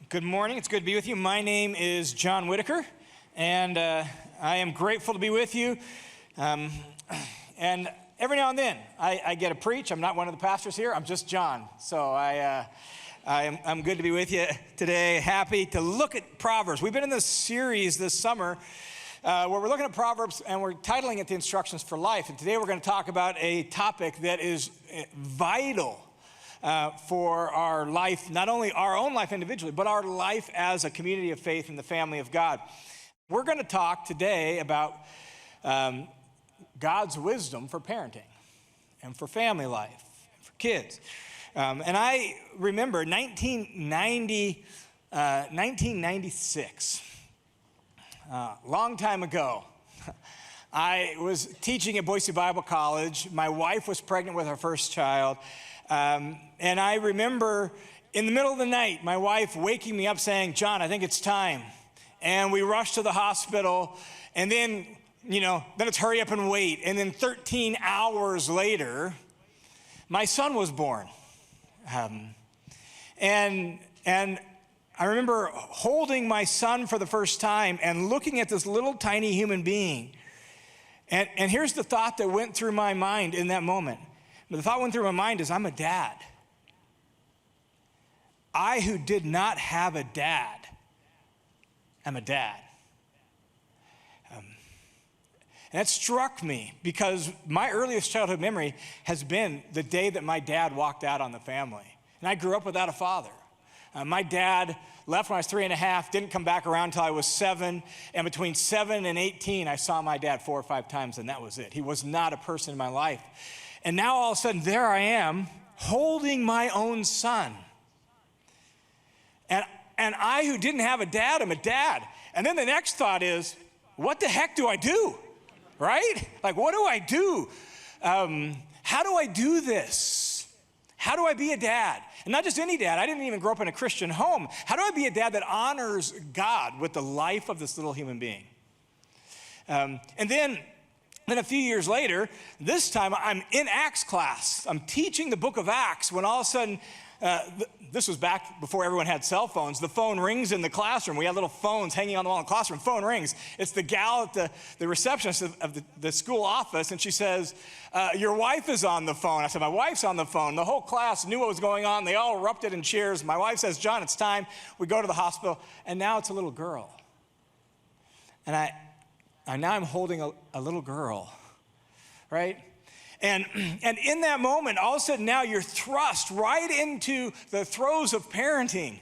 Good morning. It's good to be with you. My name is John Whittaker, and I am grateful to be with you. And every now and then, I get to preach. I'm not one of the pastors here. I'm just John. So I'm good to be with you today. Happy to look at Proverbs. We've been in this series this summer where we're looking at Proverbs, and we're titling it The Instructions for Life. And today we're going to talk about a topic that is vital for our life, not only our own life individually, but our life as a community of faith in the family of God. We're going to talk today about God's wisdom for parenting and for family life, and for kids. And I remember 1996, long time ago. I was teaching at Boise Bible College. My wife was pregnant with her first child. And I remember in the middle of the night, my wife waking me up saying, "John, I think it's time." And we rushed to the hospital, and then it's hurry up and wait. And then 13 hours later, my son was born. And I remember holding my son for the first time and looking at this little tiny human being. And here's the thought that went through my mind in that moment. The thought went through my mind is, I'm a dad. I, who did not have a dad, am a dad. And that struck me because my earliest childhood memory has been the day that my dad walked out on the family. And I grew up without a father. My dad left when I was 3.5, didn't come back around until I was 7. And between 7 and 18, I saw my dad 4 or 5 times, and that was it. He was not a person in my life. And now all of a sudden, there I am, holding my own son. And I, who didn't have a dad, am a dad. And then the next thought is, what the heck do I do? Right? Like, what do I do? How do I do this? How do I be a dad? And not just any dad. I didn't even grow up in a Christian home. How do I be a dad that honors God with the life of this little human being? And then a few years later, this time I'm in Acts class. I'm teaching the book of Acts when all of a sudden, this was back before everyone had cell phones. The phone rings in the classroom. We had little phones hanging on the wall in the classroom. Phone rings. It's the gal at the receptionist of the school office, and she says, "Your wife is on the phone." I said, "My wife's on the phone." The whole class knew what was going on. They all erupted in cheers. My wife says, "John, it's time." We go to the hospital, and now it's a little girl. And now I'm holding a little girl, right? And in that moment, all of a sudden now you're thrust right into the throes of parenting.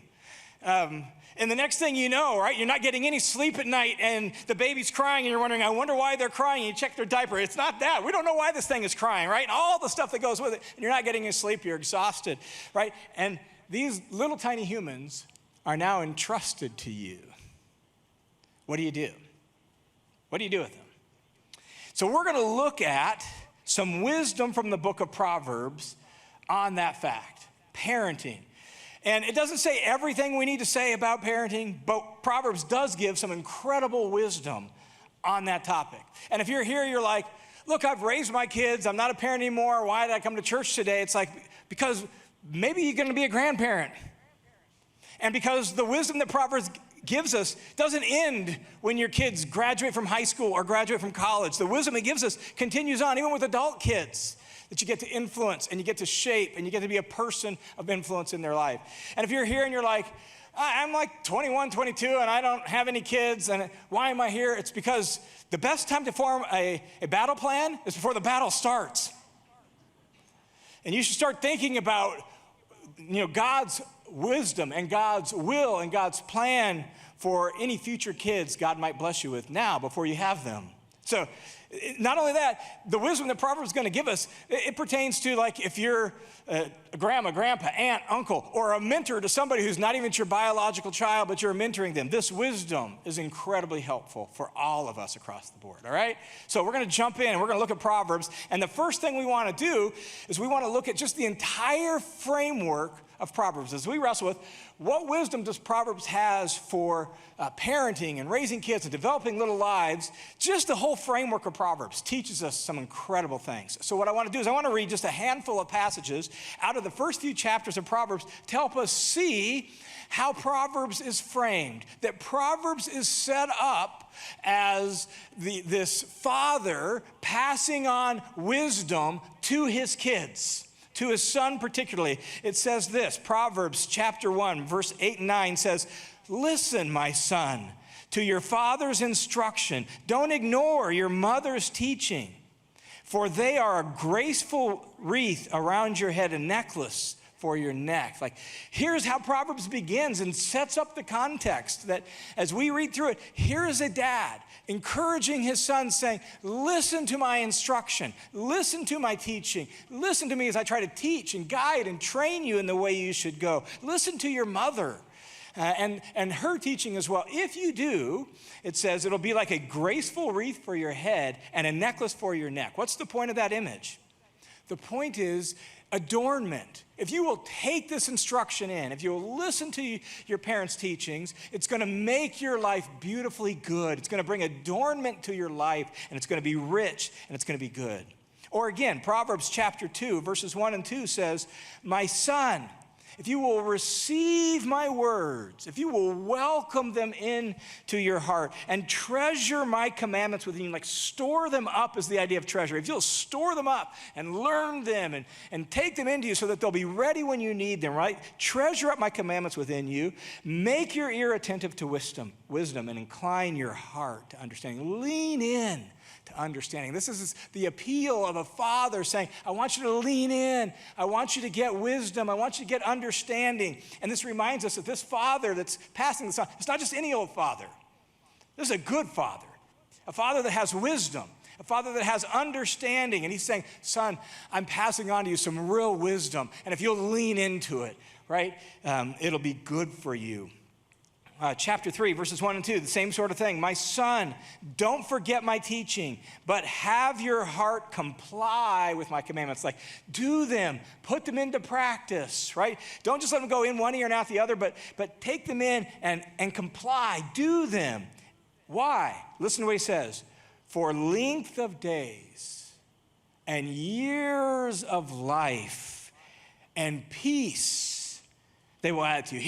And the next thing you know, right, you're not getting any sleep at night, and the baby's crying, and you're wondering, I wonder why they're crying, and you check their diaper. It's not that. We don't know why this thing is crying, right? And all the stuff that goes with it, and you're not getting any sleep, you're exhausted, right? And these little tiny humans are now entrusted to you. What do you do? What do you do with them? So we're going to look at some wisdom from the book of Proverbs on that fact, parenting. And it doesn't say everything we need to say about parenting, but Proverbs does give some incredible wisdom on that topic. And if you're here, you're like, look, I've raised my kids. I'm not a parent anymore. Why did I come to church today? It's like, because maybe you're going to be a grandparent. And because the wisdom that Proverbs gives us doesn't end when your kids graduate from high school or graduate from college. The wisdom it gives us continues on even with adult kids, that you get to influence and you get to shape and you get to be a person of influence in their life. And if you're here and you're like, I'm like 21, 22 and I don't have any kids, and why am I here? It's because the best time to form a battle plan is before the battle starts. And you should start thinking about God's wisdom and God's will and God's plan for any future kids God might bless you with now before you have them. So not only that, the wisdom that Proverbs is going to give us, it pertains to, like, if you're a grandma, grandpa, aunt, uncle, or a mentor to somebody who's not even your biological child, but you're mentoring them. This wisdom is incredibly helpful for all of us across the board, all right? So we're going to jump in and we're going to look at Proverbs. And the first thing we want to do is we want to look at just the entire framework of Proverbs as we wrestle with what wisdom does Proverbs has for parenting and raising kids and developing little lives. Just the whole framework of Proverbs teaches us some incredible things. So what I want to do is I want to read just a handful of passages out of the first few chapters of Proverbs to help us see how Proverbs is framed, that Proverbs is set up as this father passing on wisdom to his kids, to his son particularly. It says this, Proverbs chapter 1, verse 8 and 9 says, "Listen, my son, to your father's instruction. Don't ignore your mother's teaching, for they are a graceful wreath around your head, a necklace for your neck." Like, here's how Proverbs begins and sets up the context that as we read through it, here is a dad encouraging his son saying, listen to my instruction, listen to my teaching, listen to me as I try to teach and guide and train you in the way you should go. Listen to your mother and her teaching as well. If you do, it says it'll be like a graceful wreath for your head and a necklace for your neck. What's the point of that image? The point is adornment. If you will take this instruction in, if you will listen to your parents' teachings, it's going to make your life beautifully good. It's going to bring adornment to your life, and it's going to be rich, and it's going to be good. Or again, Proverbs chapter 2, verses 1 and 2 says, "My son, if you will receive my words, if you will welcome them into your heart and treasure my commandments within you," like store them up is the idea of treasure. If you'll store them up and learn them and take them into you so that they'll be ready when you need them, right? Treasure up my commandments within you. Make your ear attentive to wisdom and incline your heart to understanding. Lean in to understanding. This is the appeal of a father saying, I want you to lean in. I want you to get wisdom. I want you to get understanding. And this reminds us that this father that's passing this on, it's not just any old father. This is a good father, a father that has wisdom, a father that has understanding. And he's saying, son, I'm passing on to you some real wisdom. And if you'll lean into it, right, it'll be good for you. Chapter 3, verses 1 and 2, the same sort of thing. "My son, don't forget my teaching, but have your heart comply with my commandments." Like, do them, put them into practice, right? Don't just let them go in one ear and out the other, but take them in and comply, do them. Why? Listen to what he says. "For length of days and years of life and peace they will add to you."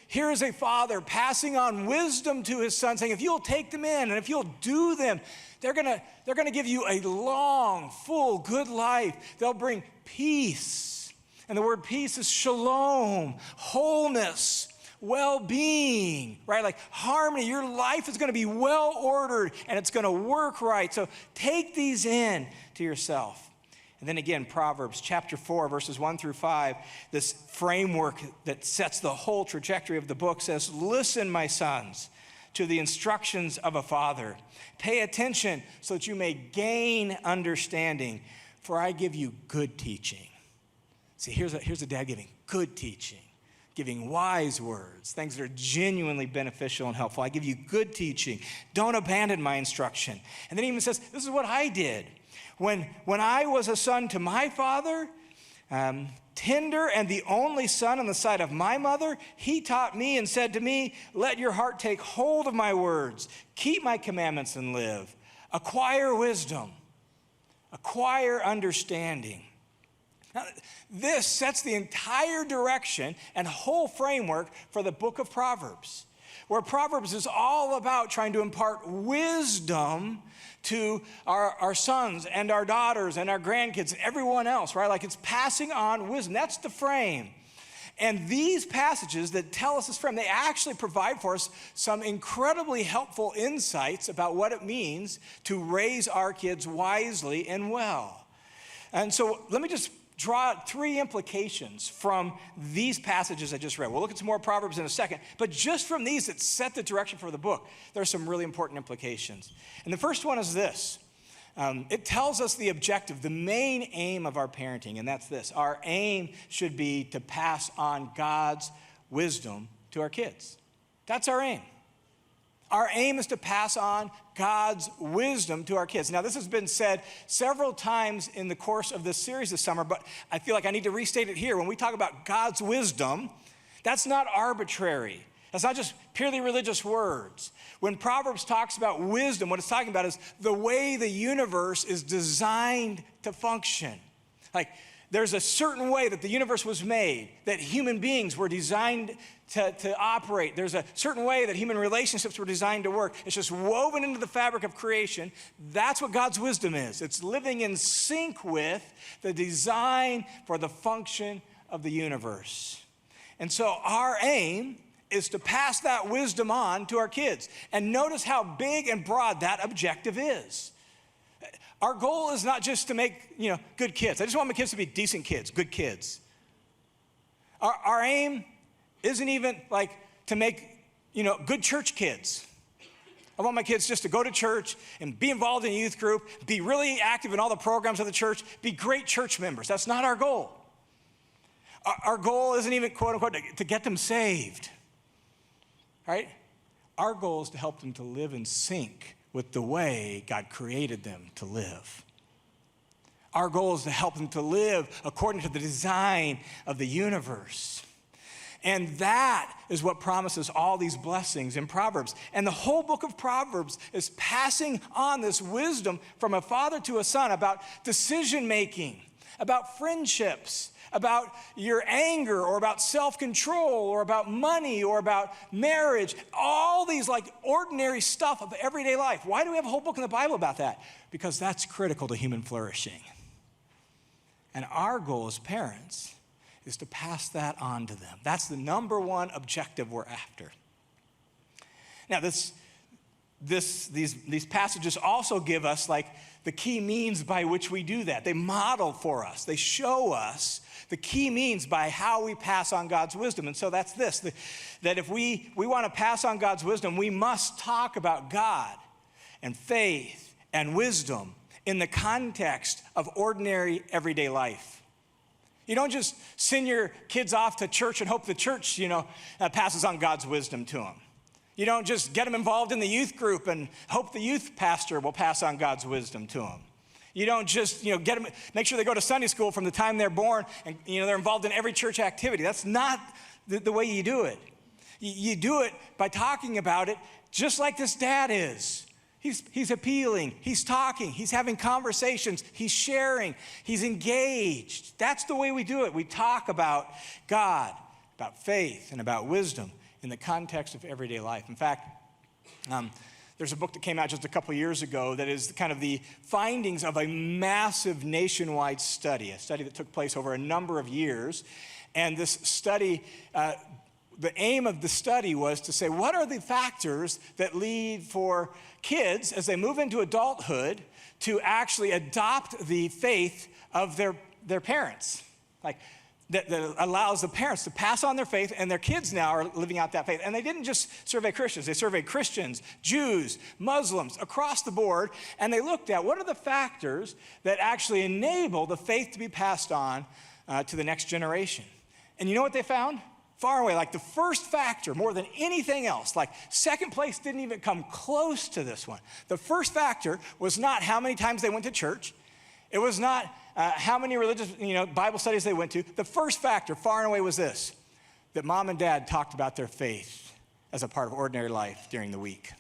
Here is a father passing on wisdom to his son, saying, if you'll take them in and if you'll do them, they're gonna give you a long, full, good life. They'll bring peace. And the word peace is shalom, wholeness, well-being, right? Like harmony. Your life is gonna be well-ordered and it's gonna work right. So take these in to yourself. And then again, Proverbs chapter 4, verses 1 through 5, this framework that sets the whole trajectory of the book says, "Listen, my sons, to the instructions of a father. Pay attention so that you may gain understanding, for I give you good teaching." See, here's a dad giving good teaching, giving wise words, things that are genuinely beneficial and helpful. "I give you good teaching. Don't abandon my instruction." And then he even says, this is what I did. When I was a son to my father, tender and the only son in the sight of my mother, he taught me and said to me, "Let your heart take hold of my words. Keep my commandments and live. Acquire wisdom. Acquire understanding." Now, this sets the entire direction and whole framework for the book of Proverbs, where Proverbs is all about trying to impart wisdom to our sons and our daughters and our grandkids and everyone else, right? Like it's passing on wisdom. That's the frame. And these passages that tell us this frame, they actually provide for us some incredibly helpful insights about what it means to raise our kids wisely and well. And so let me just draw out three implications from these passages I just read. We'll look at some more Proverbs in a second, but just from these that set the direction for the book, there are some really important implications. And the first one is this. It tells us the objective, the main aim of our parenting, and that's this. Our aim should be to pass on God's wisdom to our kids. That's our aim. Our aim is to pass on God's wisdom to our kids. Now, this has been said several times in the course of this series this summer, but I feel like I need to restate it here. When we talk about God's wisdom, that's not arbitrary. That's not just purely religious words. When Proverbs talks about wisdom, what it's talking about is the way the universe is designed to function. Like, there's a certain way that the universe was made, that human beings were designed to operate. There's a certain way that human relationships were designed to work. It's just woven into the fabric of creation. That's what God's wisdom is. It's living in sync with the design for the function of the universe. And so our aim is to pass that wisdom on to our kids. And notice how big and broad that objective is. Our goal is not just to make, good kids. I just want my kids to be decent kids, good kids. Our aim isn't even like to make, good church kids. I want my kids just to go to church and be involved in a youth group, be really active in all the programs of the church, be great church members. That's not our goal. Our goal isn't even, quote unquote, to get them saved, right? Our goal is to help them to live in sync with the way God created them to live. Our goal is to help them to live according to the design of the universe. And that is what promises all these blessings in Proverbs. And the whole book of Proverbs is passing on this wisdom from a father to a son about decision making, about friendships, about your anger, or about self-control, or about money, or about marriage, all these like ordinary stuff of everyday life. Why do we have a whole book in the Bible about that? Because that's critical to human flourishing. And our goal as parents is to pass that on to them. That's the number one objective we're after. Now, these passages also give us like the key means by which we do that. They model for us. They show us the key means by how we pass on God's wisdom. And so that's this, that if we want to pass on God's wisdom, we must talk about God and faith and wisdom in the context of ordinary everyday life. You don't just send your kids off to church and hope the church, passes on God's wisdom to them. You don't just get them involved in the youth group and hope the youth pastor will pass on God's wisdom to them. You don't just, get them, make sure they go to Sunday school from the time they're born and, they're involved in every church activity. That's not the way you do it. You do it by talking about it just like this dad is. He's appealing, he's talking, he's having conversations, he's sharing, he's engaged. That's the way we do it. We talk about God, about faith, and about wisdom in the context of everyday life. In fact, there's a book that came out just a couple years ago that is kind of the findings of a massive nationwide study, a study that took place over a number of years. And this study, the aim of the study was to say, what are the factors that lead for kids as they move into adulthood to actually adopt the faith of their parents? Like, that allows the parents to pass on their faith, and their kids now are living out that faith. And they didn't just survey Christians. They surveyed Christians, Jews, Muslims, across the board, and they looked at what are the factors that actually enable the faith to be passed on to the next generation. And you know what they found? Far away, like the first factor, more than anything else, like second place didn't even come close to this one. The first factor was not how many times they went to church. It was not how many religious, Bible studies they went to. The first factor, far and away, was this, that mom and dad talked about their faith as a part of ordinary life during the week.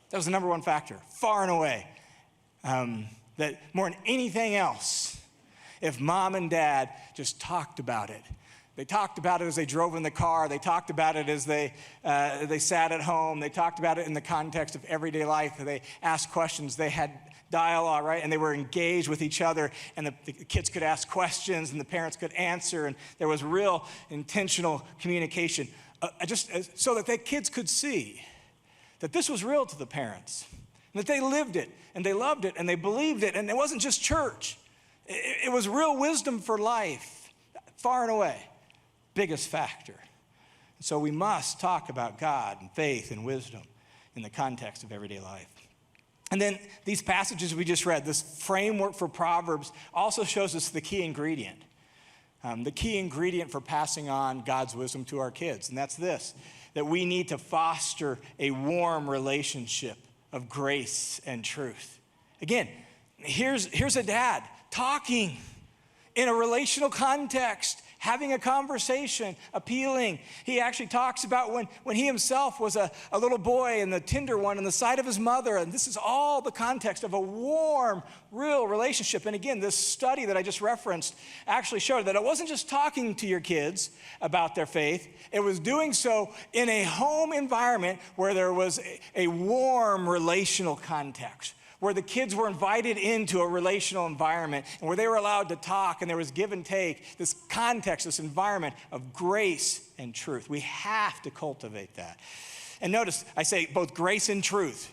That was the number one factor, far and away. That more than anything else, if mom and dad just talked about it. They talked about it as they drove in the car. They talked about it as they sat at home. They talked about it in the context of everyday life. They asked questions. They had dialogue, right? And they were engaged with each other. And the kids could ask questions, and the parents could answer. And there was real intentional communication, just so that the kids could see that this was real to the parents, and that they lived it, and they loved it, and they believed it. And it wasn't just church. It was real wisdom for life, far and away. Biggest factor. So we must talk about God and faith and wisdom in the context of everyday life. And then these passages we just read, this framework for Proverbs, also shows us the key ingredient. the key ingredient for passing on God's wisdom to our kids. And that's this, that we need to foster a warm relationship of grace and truth. Again, here's a dad talking in a relational context, having a conversation, appealing. He actually talks about when he himself was a little boy and the tender one in the side of his mother. And this is all the context of a warm, real relationship. And again, this study that I just referenced actually showed that it wasn't just talking to your kids about their faith. It was doing so in a home environment where there was a warm relational context, where the kids were invited into a relational environment and where they were allowed to talk and there was give and take, this context, this environment of grace and truth. We have to cultivate that. And notice, I say both grace and truth.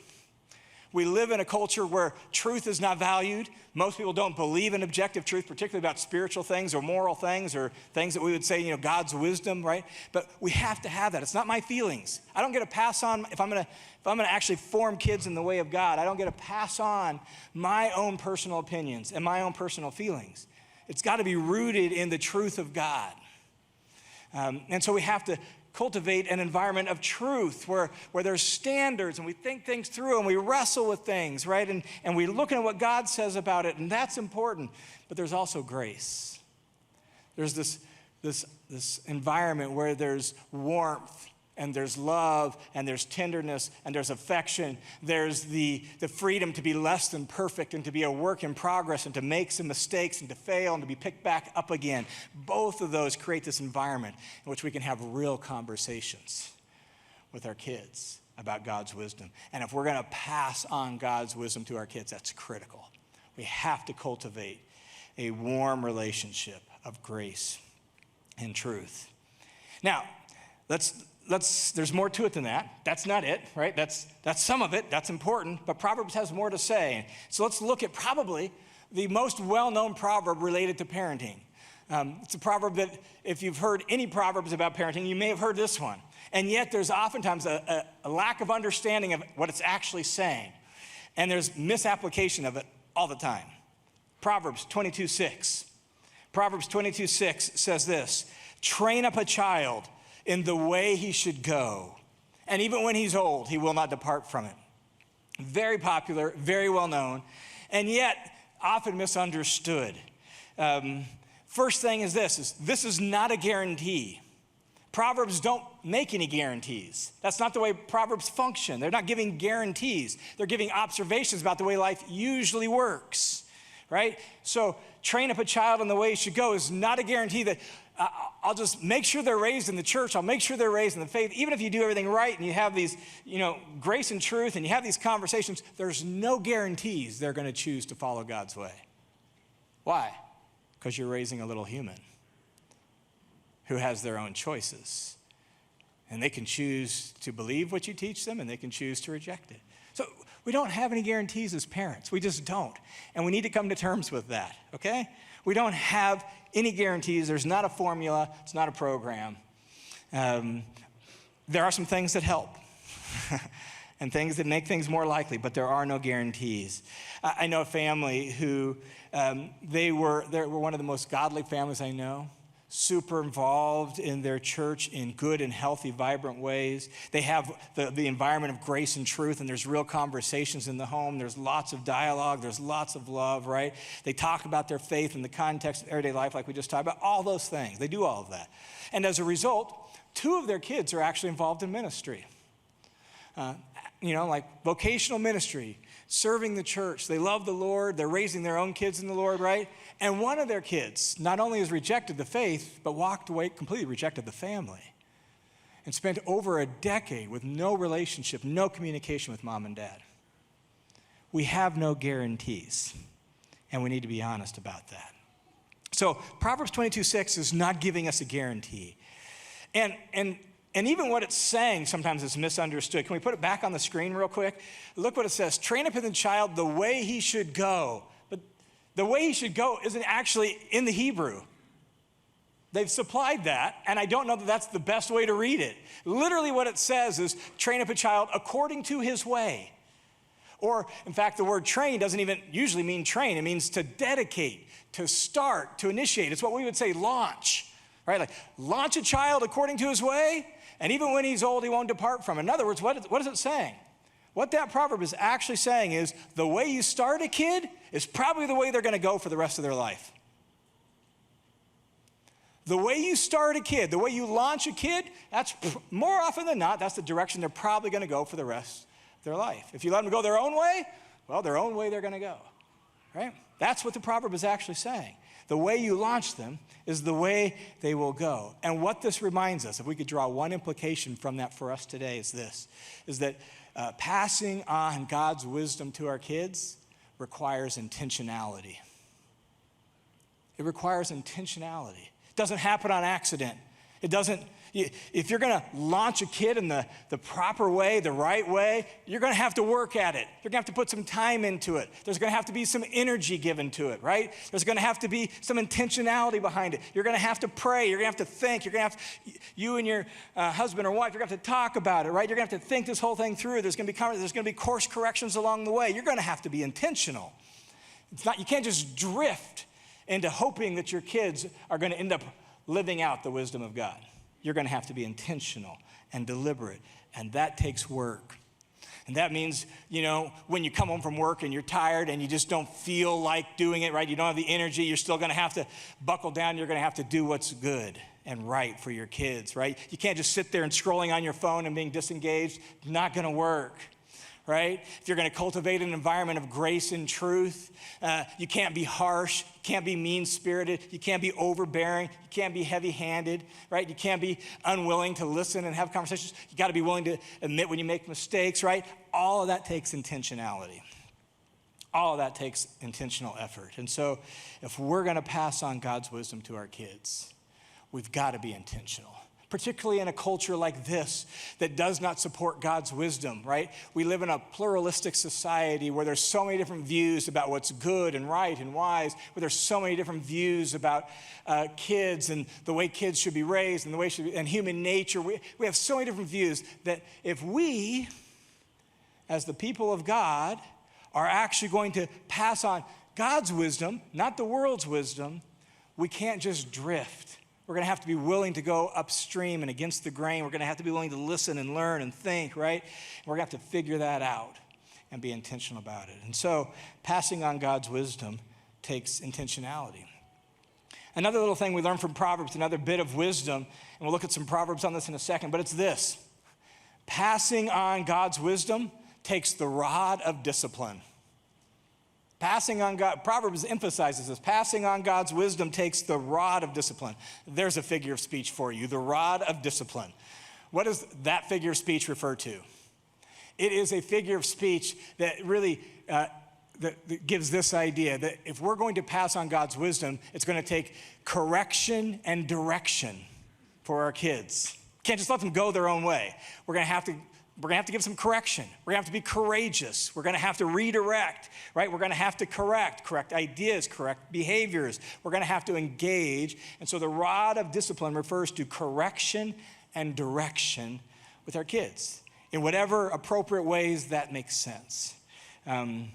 We live in a culture where truth is not valued. Most people don't believe in objective truth, particularly about spiritual things or moral things or things that we would say, God's wisdom, right? But we have to have that. It's not my feelings. I don't get to pass on, if I'm going to actually form kids in the way of God, I don't get to pass on my own personal opinions and my own personal feelings. It's got to be rooted in the truth of God. And so we have to cultivate an environment of truth where there's standards and we think things through and we wrestle with things, right? And we look at what God says about it, and that's important. But there's also grace. There's this environment where there's warmth and there's love and there's tenderness and there's affection. There's the freedom to be less than perfect and to be a work in progress and to make some mistakes and to fail and to be picked back up again. Both of those create this environment in which we can have real conversations with our kids about God's wisdom. And if we're going to pass on God's wisdom to our kids, that's critical. We have to cultivate a warm relationship of grace and truth. Now, there's more to it than that. That's not it, right? That's some of it. That's important. But Proverbs has more to say. So let's look at probably the most well-known proverb related to parenting. It's a proverb that if you've heard any proverbs about parenting, you may have heard this one. And yet there's oftentimes a lack of understanding of what it's actually saying. And there's misapplication of it all the time. Proverbs 22:6. Proverbs 22:6 says this, "Train up a child in the way he should go, and even when he's old, he will not depart from it." Very popular, very well known, and yet often misunderstood. First thing is this is not a guarantee. Proverbs don't make any guarantees. That's not the way Proverbs function. They're not giving guarantees. They're giving observations about the way life usually works, right? So train up a child in the way he should go is not a guarantee that I'll just make sure they're raised in the church. I'll make sure they're raised in the faith. Even if you do everything right and you have these, grace and truth and you have these conversations, there's no guarantees they're going to choose to follow God's way. Why? Because you're raising a little human who has their own choices. And they can choose to believe what you teach them and they can choose to reject it. So we don't have any guarantees as parents. We just don't. And we need to come to terms with that, okay? We don't have any guarantees. There's not a formula. It's not a program. There are some things that help and things that make things more likely, but there are no guarantees. I know a family who, they were one of the most godly families I know. Super involved in their church in good and healthy, vibrant ways. They have the environment of grace and truth, and there's real conversations in the home. There's lots of dialogue. There's lots of love, right? They talk about their faith in the context of everyday life like we just talked about. All those things. They do all of that. And as a result, 2 of their kids are actually involved in ministry. Like vocational ministry, serving the church. They love the Lord. They're raising their own kids in the Lord, right? And one of their kids not only has rejected the faith, but walked away, completely rejected the family, and spent over a decade with no relationship, no communication with mom and dad. We have no guarantees, and we need to be honest about that. So Proverbs 22:6 is not giving us a guarantee. And even what it's saying sometimes is misunderstood. Can we put it back on the screen real quick? Look what it says. Train up in the child the way he should go. But the way he should go isn't actually in the Hebrew. They've supplied that, and I don't know that that's the best way to read it. Literally what it says is train up a child according to his way. Or, in fact, the word train doesn't even usually mean train. It means to dedicate, to start, to initiate. It's what we would say launch, right? Like launch a child according to his way, and even when he's old, he won't depart from it. In other words, what is it saying? What that proverb is actually saying is the way you start a kid is probably the way they're going to go for the rest of their life. The way you start a kid, the way you launch a kid, that's more often than not, that's the direction they're probably going to go for the rest of their life. If you let them go their own way, well, their own way they're going to go, right? That's what the proverb is actually saying. The way you launch them is the way they will go. And what this reminds us, if we could draw one implication from that for us today, is this, is that passing on God's wisdom to our kids requires intentionality. It requires intentionality. It doesn't happen on accident. It doesn't, if you're going to launch a kid in the proper way, the right way, you're going to have to work at it. You're going to have to put some time into it. There's going to have to be some energy given to it, right? There's going to have to be some intentionality behind it. You're going to have to pray. You're going to have to think. You're going to have, you and your husband or wife, you're going to have to talk about it, right? You're going to have to think this whole thing through. There's going to be course corrections along the way. You're going to have to be intentional. It's not, you can't just drift into hoping that your kids are going to end up living out the wisdom of God. You're going to have to be intentional and deliberate, and that takes work. And that means, when you come home from work and you're tired and you just don't feel like doing it, right? You don't have the energy, you're still going to have to buckle down. You're going to have to do what's good and right for your kids, right? You can't just sit there and scrolling on your phone and being disengaged. Not going to work. Right? If you're going to cultivate an environment of grace and truth, you can't be harsh, you can't be mean-spirited, you can't be overbearing, you can't be heavy-handed, right? You can't be unwilling to listen and have conversations. You got to be willing to admit when you make mistakes, right? All of that takes intentionality. All of that takes intentional effort. And so if we're going to pass on God's wisdom to our kids, we've got to be intentional. Particularly in a culture like this that does not support God's wisdom, right? We live in a pluralistic society where there's so many different views about what's good and right and wise, where there's so many different views about kids and the way kids should be raised and the way and human nature. We have so many different views that if we, as the people of God, are actually going to pass on God's wisdom, not the world's wisdom, we can't just drift. We're going to have to be willing to go upstream and against the grain. We're going to have to be willing to listen and learn and think, right? We're going to have to figure that out and be intentional about it. And so passing on God's wisdom takes intentionality. Another little thing we learn from Proverbs, another bit of wisdom, and we'll look at some Proverbs on this in a second, but it's this. Passing on God's wisdom takes the rod of discipline. Passing on God, Proverbs emphasizes this. Passing on God's wisdom takes the rod of discipline. There's a figure of speech for you, the rod of discipline. What does that figure of speech refer to? It is a figure of speech that really that gives this idea that if we're going to pass on God's wisdom, it's going to take correction and direction for our kids. Can't just let them go their own way. We're going to have to give some correction. We're going to have to be courageous. We're going to have to redirect, right? We're going to have to correct ideas, correct behaviors. We're going to have to engage. And so the rod of discipline refers to correction and direction with our kids in whatever appropriate ways that makes sense. A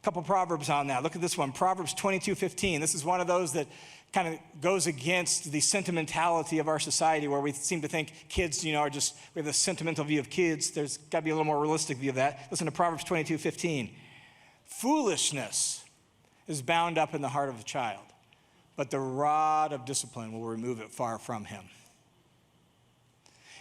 couple Proverbs on that. Look at this one, Proverbs 22:15. This is one of those that kind of goes against the sentimentality of our society where we seem to think kids, are just, we have a sentimental view of kids. There's got to be a little more realistic view of that. Listen to Proverbs 22:15. Foolishness is bound up in the heart of a child, but the rod of discipline will remove it far from him.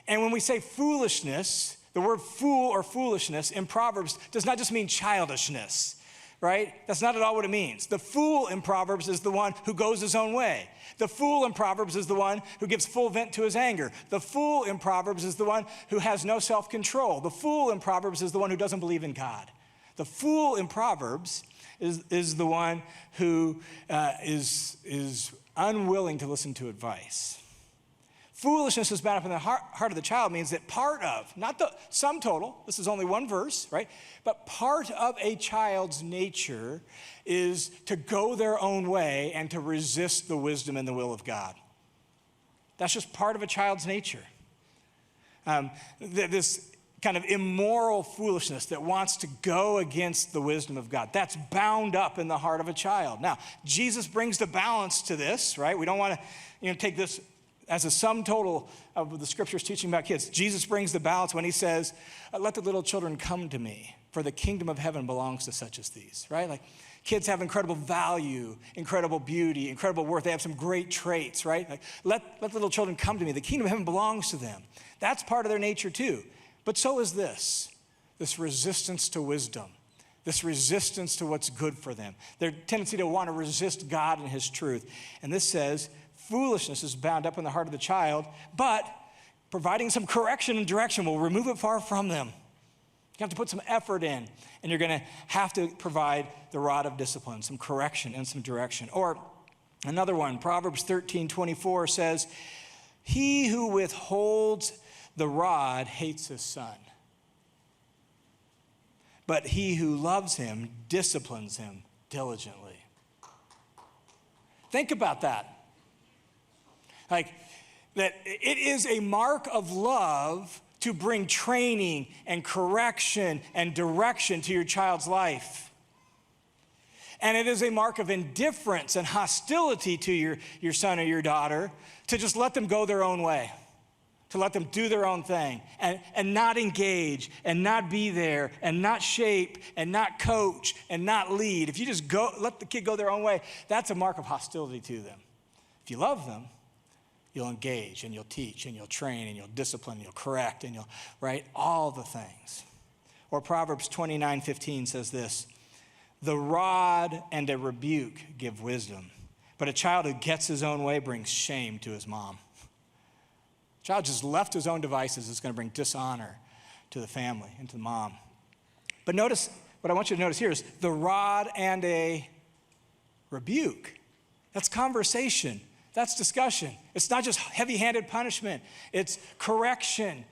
And when we say foolishness, the word fool or foolishness in Proverbs does not just mean childishness. Right? That's not at all what it means. The fool in Proverbs is the one who goes his own way. The fool in Proverbs is the one who gives full vent to his anger. The fool in Proverbs is the one who has no self-control. The fool in Proverbs is the one who doesn't believe in God. The fool in Proverbs is the one who is unwilling to listen to advice. Foolishness is bound up in the heart of the child means that part of, not the sum total, this is only one verse, right? But part of a child's nature is to go their own way and to resist the wisdom and the will of God. That's just part of a child's nature. This kind of immoral foolishness that wants to go against the wisdom of God. That's bound up in the heart of a child. Now, Jesus brings the balance to this, right? We don't want to, take this as a sum total of the scriptures teaching about kids. Jesus brings the balance when he says, let the little children come to me, for the kingdom of heaven belongs to such as these, right? Like, kids have incredible value, incredible beauty, incredible worth. They have some great traits, right? Like, let the little children come to me. The kingdom of heaven belongs to them. That's part of their nature too. But so is this resistance to wisdom, this resistance to what's good for them, their tendency to want to resist God and his truth. And this says, foolishness is bound up in the heart of the child, but providing some correction and direction will remove it far from them. You have to put some effort in, and you're going to have to provide the rod of discipline, some correction and some direction. Or another one, Proverbs 13:24 says, he who withholds the rod hates his son, but he who loves him disciplines him diligently. Think about that. Like, that it is a mark of love to bring training and correction and direction to your child's life. And it is a mark of indifference and hostility to your son or your daughter to just let them go their own way, to let them do their own thing and not engage and not be there and not shape and not coach and not lead. If you just let the kid go their own way, that's a mark of hostility to them. If you love them, you'll engage and you'll teach and you'll train and you'll discipline and you'll correct and you'll, right? All the things. Or Proverbs 29:15 says this, the rod and a rebuke give wisdom, but a child who gets his own way brings shame to his mom. A child just left to his own devices is going to bring dishonor to the family and to the mom. But notice, what I want you to notice here is the rod and a rebuke. That's conversation. That's discussion. It's not just heavy-handed punishment. It's correction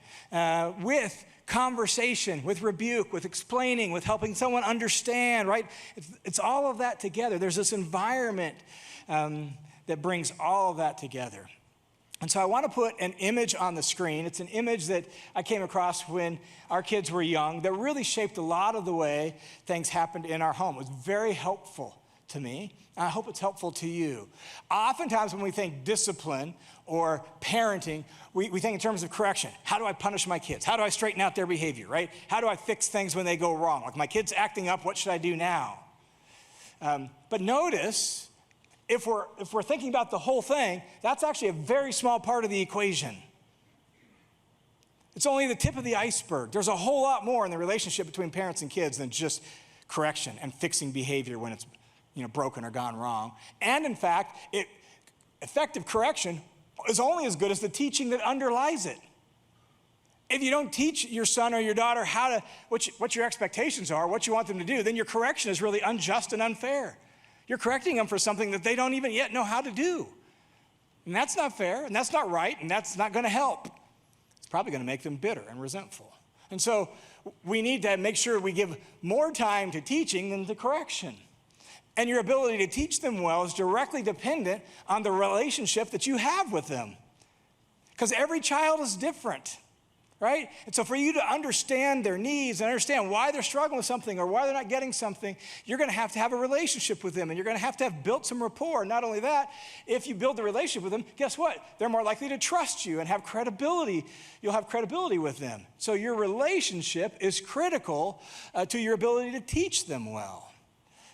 with conversation, with rebuke, with explaining, with helping someone understand, right? It's all of that together. There's this environment that brings all of that together. And so I want to put an image on the screen. It's an image that I came across when our kids were young that really shaped a lot of the way things happened in our home. It was very helpful to me. I hope it's helpful to you. Oftentimes when we think discipline or parenting, we think in terms of correction. How do I punish my kids? How do I straighten out their behavior, right? How do I fix things when they go wrong? Like, my kid's acting up, what should I do now? But notice, if we're thinking about the whole thing, that's actually a very small part of the equation. It's only the tip of the iceberg. There's a whole lot more in the relationship between parents and kids than just correction and fixing behavior when it's broken or gone wrong. And in fact, effective correction is only as good as the teaching that underlies it. If you don't teach your son or your daughter what your expectations are, what you want them to do, then your correction is really unjust and unfair. You're correcting them for something that they don't even yet know how to do. And that's not fair, and that's not right, and that's not going to help. It's probably going to make them bitter and resentful. And so we need to make sure we give more time to teaching than to correction. And your ability to teach them well is directly dependent on the relationship that you have with them. Because every child is different, right? And so for you to understand their needs and understand why they're struggling with something or why they're not getting something, you're going to have a relationship with them, and you're going to have built some rapport. Not only that, if you build the relationship with them, guess what? They're more likely to trust you and have credibility. You'll have credibility with them. So your relationship is critical to your ability to teach them well.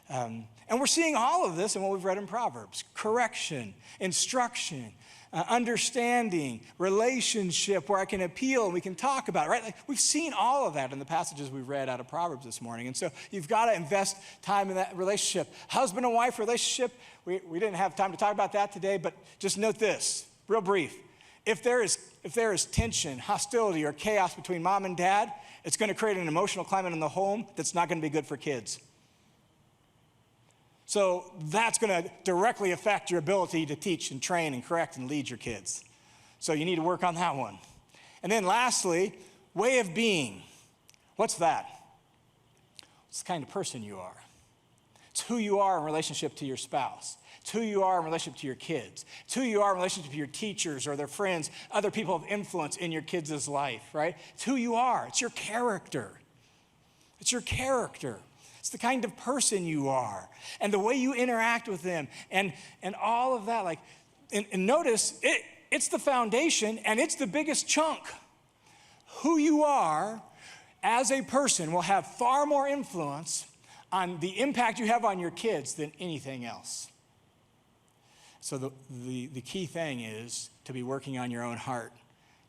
And we're seeing all of this in what we've read in Proverbs. Correction, instruction, understanding, relationship where I can appeal and we can talk about it, right? Like, we've seen all of that in the passages we've read out of Proverbs this morning. And so you've got to invest time in that relationship. Husband and wife relationship, we didn't have time to talk about that today, but just note this, real brief. If there is tension, hostility, or chaos between mom and dad, it's going to create an emotional climate in the home that's not going to be good for kids. So that's going to directly affect your ability to teach and train and correct and lead your kids. So you need to work on that one. And then lastly, way of being. What's that? It's the kind of person you are. It's who you are in relationship to your spouse. It's who you are in relationship to your kids. It's who you are in relationship to your teachers or their friends, other people of influence in your kids' life, right? It's who you are. It's your character. It's your character. It's the kind of person you are and the way you interact with them and all of that. And notice, it's the foundation and it's the biggest chunk. Who you are as a person will have far more influence on the impact you have on your kids than anything else. So the key thing is to be working on your own heart,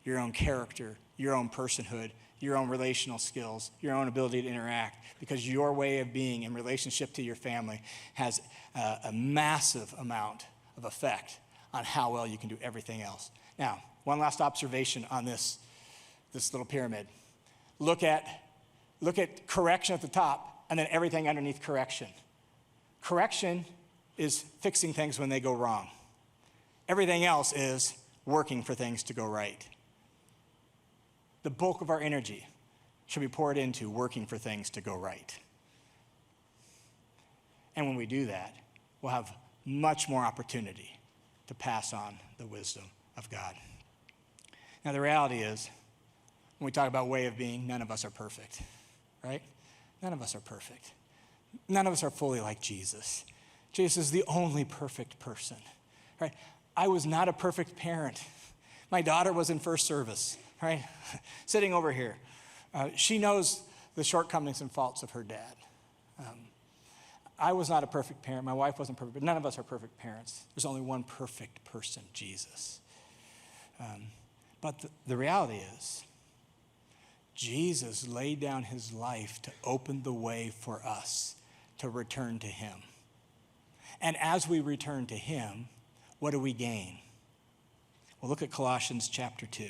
your own character, your own personhood, your own relational skills, your own ability to interact, because your way of being in relationship to your family has a massive amount of effect on how well you can do everything else. Now, one last observation on this little pyramid. Look at correction at the top and then everything underneath correction. Correction is fixing things when they go wrong. Everything else is working for things to go right. The bulk of our energy should be poured into working for things to go right. And when we do that, we'll have much more opportunity to pass on the wisdom of God. Now, the reality is, when we talk about way of being, none of us are perfect, right? None of us are perfect. None of us are fully like Jesus. Jesus is the only perfect person, right? I was not a perfect parent. My daughter was in first service, right? Sitting over here. She knows the shortcomings and faults of her dad. I was not a perfect parent. My wife wasn't perfect, but none of us are perfect parents. There's only one perfect person, Jesus. But the reality is, Jesus laid down his life to open the way for us to return to him. And as we return to him, what do we gain? Well, look at Colossians chapter 2.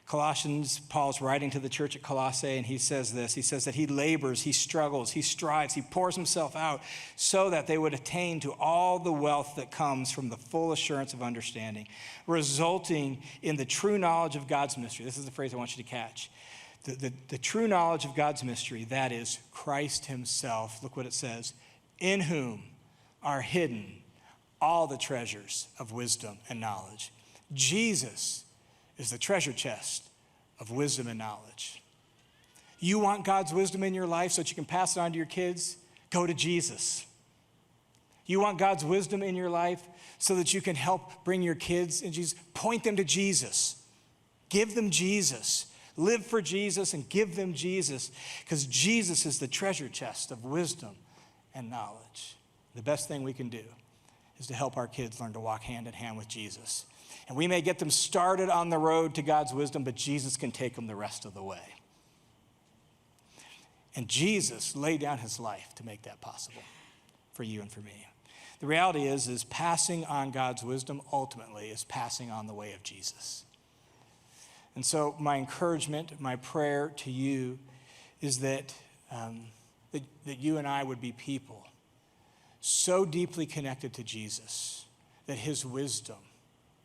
Colossians, Paul's writing to the church at Colossae, and he says this. He says that he labors, he struggles, he strives, he pours himself out so that they would attain to all the wealth that comes from the full assurance of understanding, resulting in the true knowledge of God's mystery. This is the phrase I want you to catch. The true knowledge of God's mystery, that is Christ himself. Look what it says. In whom are hidden all the treasures of wisdom and knowledge. Jesus is the treasure chest of wisdom and knowledge. You want God's wisdom in your life so that you can pass it on to your kids? Go to Jesus. You want God's wisdom in your life so that you can help bring your kids in Jesus? Point them to Jesus. Give them Jesus. Live for Jesus and give them Jesus, because Jesus is the treasure chest of wisdom and knowledge. The best thing we can do is to help our kids learn to walk hand in hand with Jesus. And we may get them started on the road to God's wisdom, but Jesus can take them the rest of the way. And Jesus laid down his life to make that possible for you and for me. The reality is passing on God's wisdom ultimately is passing on the way of Jesus. And so my encouragement, my prayer to you is that you and I would be people so deeply connected to Jesus that his wisdom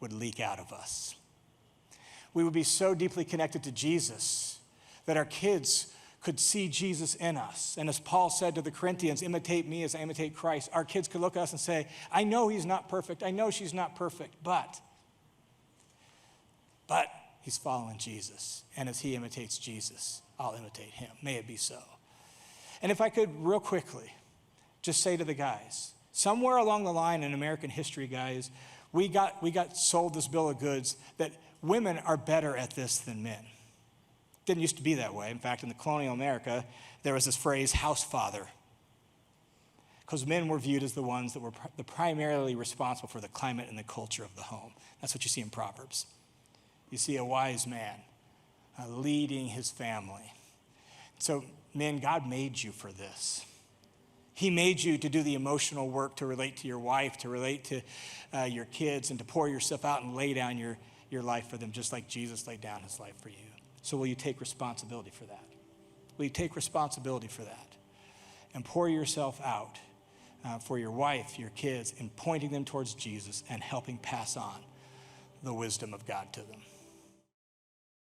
would leak out of us. We would be so deeply connected to Jesus that our kids could see Jesus in us. And as Paul said to the Corinthians, imitate me as I imitate Christ. Our kids could look at us and say, I know he's not perfect. I know she's not perfect, but he's following Jesus. And as he imitates Jesus, I'll imitate him. May it be so. And if I could real quickly just say to the guys, somewhere along the line in American history, guys, we got sold this bill of goods that women are better at this than men. Didn't used to be that way. In fact, in the colonial America, there was this phrase, house father, because men were viewed as the ones that were primarily responsible for the climate and the culture of the home. That's what you see in Proverbs. You see a wise man leading his family. So, men, God made you for this. He made you to do the emotional work, to relate to your wife, to relate to your kids, and to pour yourself out and lay down your life for them, just like Jesus laid down his life for you. So will you take responsibility for that? Will you take responsibility for that? And pour yourself out for your wife, your kids, and pointing them towards Jesus and helping pass on the wisdom of God to them.